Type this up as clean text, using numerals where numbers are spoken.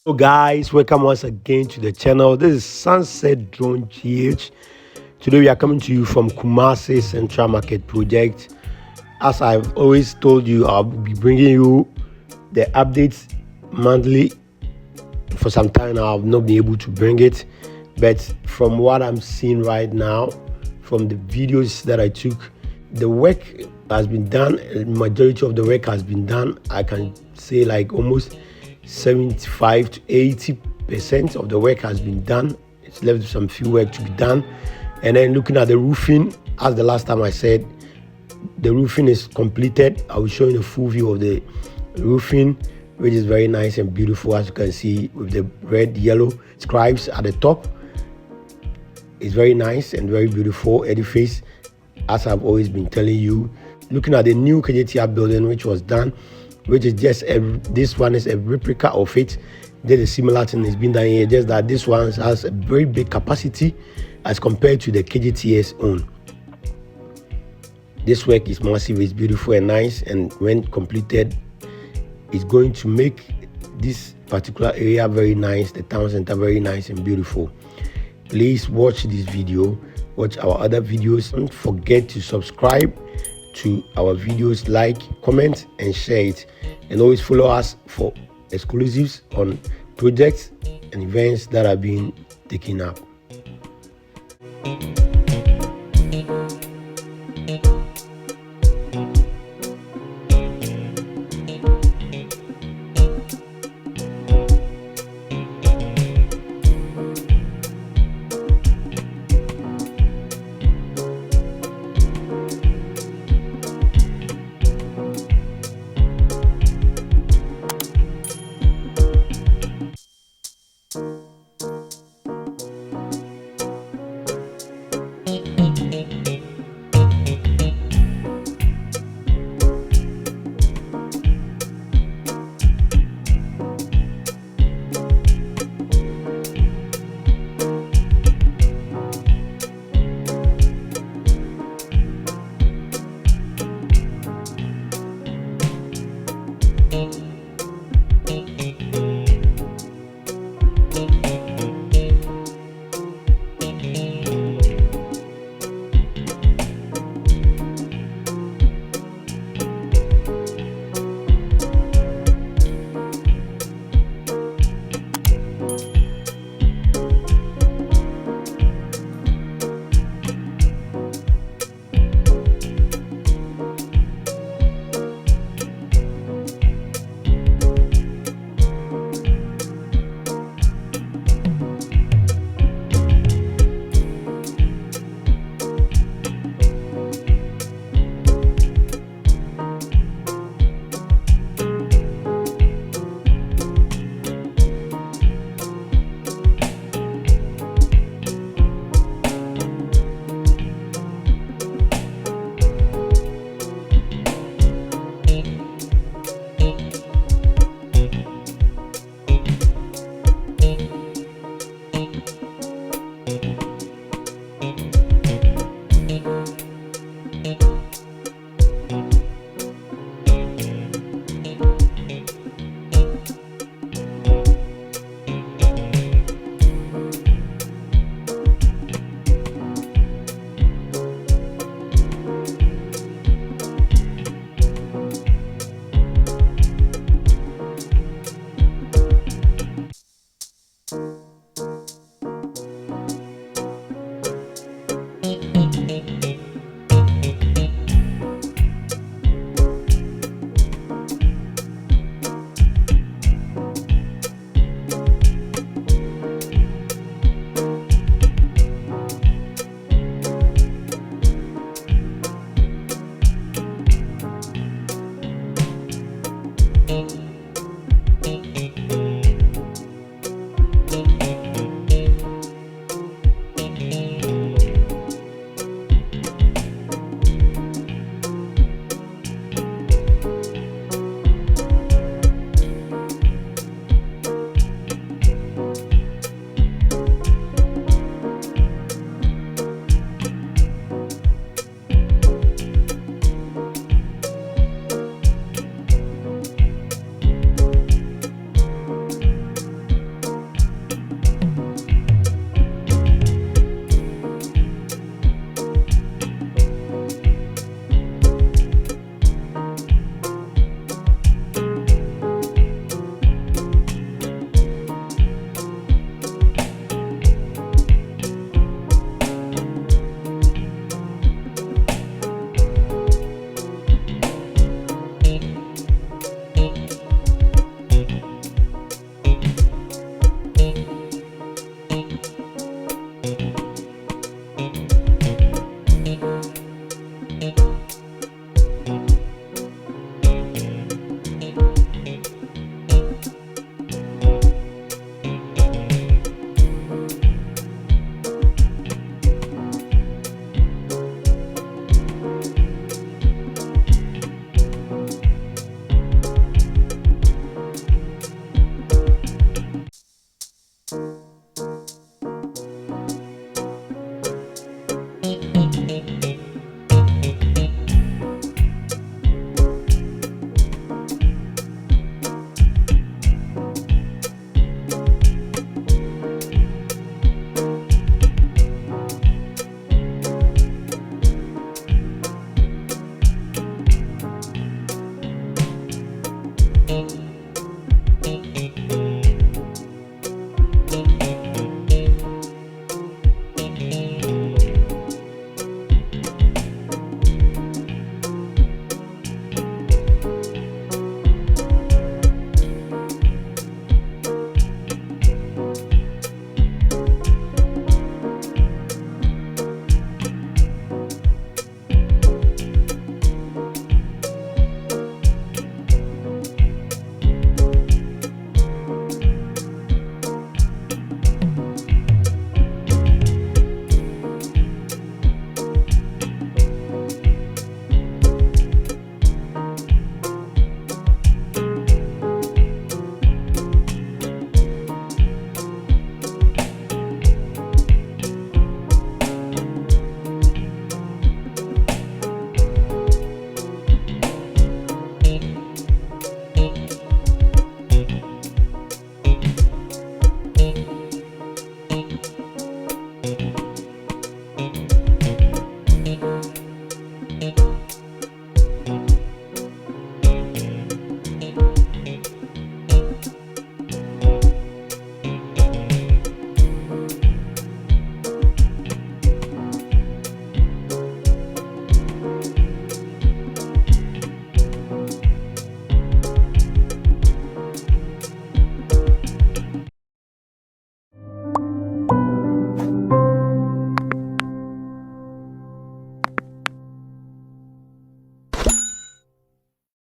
So guys, welcome once again to the channel. This is Sunset Drone GH. Today we are coming to you from Kumasi Central Market project. As I've always told you, I'll be bringing you the updates monthly. For some time now, I've not been able to bring it, but from what I'm seeing right now, from the videos that I took, the work has been done. A majority of the work has been done. I can say like almost 75 to 80% of the work has been done. It's left some few work to be done. And then looking at the roofing, as the last time I said, the roofing is completed. I will show you a full view of the roofing, which is very nice and beautiful, as you can see, with the red yellow stripes at the top. It's very nice and very beautiful edifice, as I've always been telling you. Looking at the new KJTR building, which was done, which is just this one is a replica of it. There's a similar thing is being done here, just that this one has a very big capacity as compared to the KJTS own. This work is massive, it's beautiful and nice, and when completed, it's going to make this particular area very nice, the town center very nice and beautiful. Please watch this video, watch our other videos. Don't forget to subscribe to our videos, like, comment and share it, and always follow us for exclusives on projects and events that are being taken up.